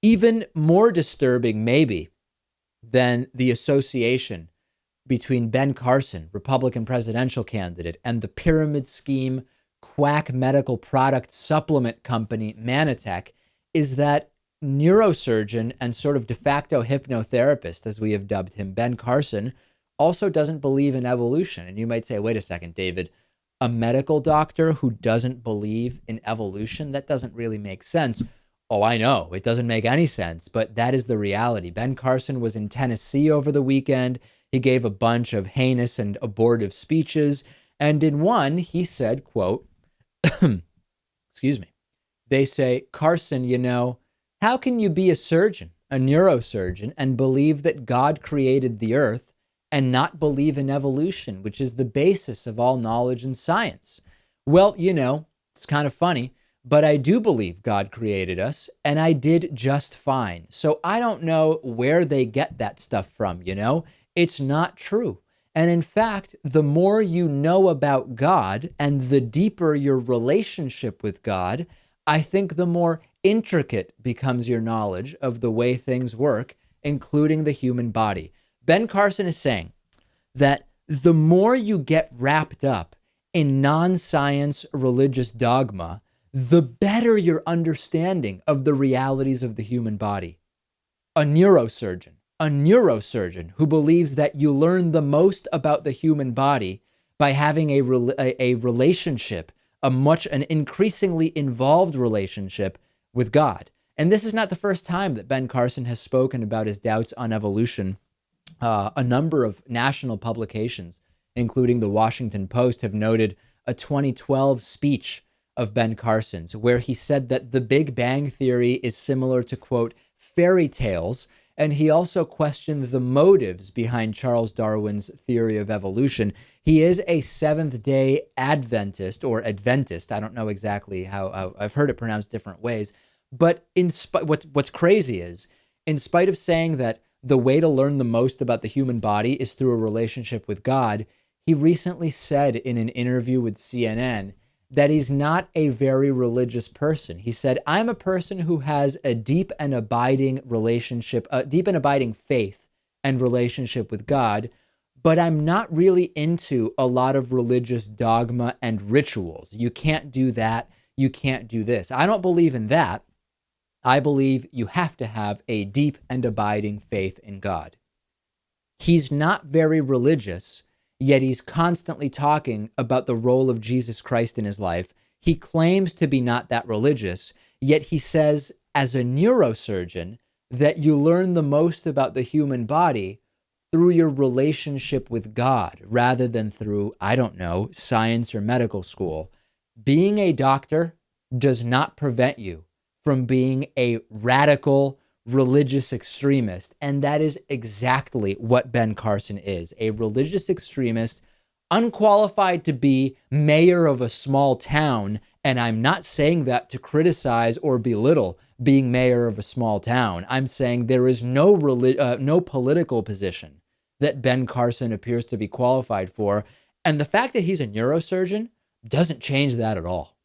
Even more disturbing, maybe, than the association between Ben Carson, Republican presidential candidate, and the pyramid scheme quack medical product supplement company Manitech is that neurosurgeon and sort of de facto hypnotherapist, as we have dubbed him, Ben Carson, also doesn't believe in evolution. And you might say, wait a second, David, a medical doctor who doesn't believe in evolution? That doesn't really make sense. Oh, I know, it doesn't make any sense, but that is the reality. Ben Carson was in Tennessee over the weekend. He gave a bunch of heinous and abortive speeches. And in one, he said, quote, excuse me, they say, Carson, you know, how can you be a surgeon, a neurosurgeon, and believe that God created the earth and not believe in evolution, which is the basis of all knowledge and science? Well, you know, it's kind of funny, but I do believe God created us, and I did just fine. So I don't know where they get that stuff from, you know? It's not true. And in fact, the more you know about God and the deeper your relationship with God, I think the more intricate becomes your knowledge of the way things work, including the human body. Ben Carson is saying that the more you get wrapped up in non-science religious dogma, the better your understanding of the realities of the human body. A neurosurgeon who believes that you learn the most about the human body by having a relationship, an increasingly involved relationship with God. And this is not the first time that Ben Carson has spoken about his doubts on evolution. A number of national publications, including the Washington Post, have noted a 2012 speech of Ben Carson's where he said that the Big Bang Theory is similar to, quote, fairy tales. And he also questioned the motives behind Charles Darwin's theory of evolution. He is a Seventh-day Adventist or Adventist. I don't know exactly how I've heard it pronounced different ways. But what's crazy is, in spite of saying that the way to learn the most about the human body is through a relationship with God, he recently said in an interview with CNN that he's not a very religious person. He said, I'm a person who has a deep and abiding relationship, a deep and abiding faith and relationship with God, but I'm not really into a lot of religious dogma and rituals. You can't do that. You can't do this. I don't believe in that. I believe you have to have a deep and abiding faith in God. He's not very religious, yet he's constantly talking about the role of Jesus Christ in his life. He claims to be not that religious, yet he says, as a neurosurgeon, that you learn the most about the human body through your relationship with God, rather than through, I don't know, science or medical school. Being a doctor does not prevent you from being a radical religious extremist. And that is exactly what Ben Carson is, a religious extremist, unqualified to be mayor of a small town. And I'm not saying that to criticize or belittle being mayor of a small town. I'm saying there is no political position that Ben Carson appears to be qualified for. And the fact that he's a neurosurgeon doesn't change that at all.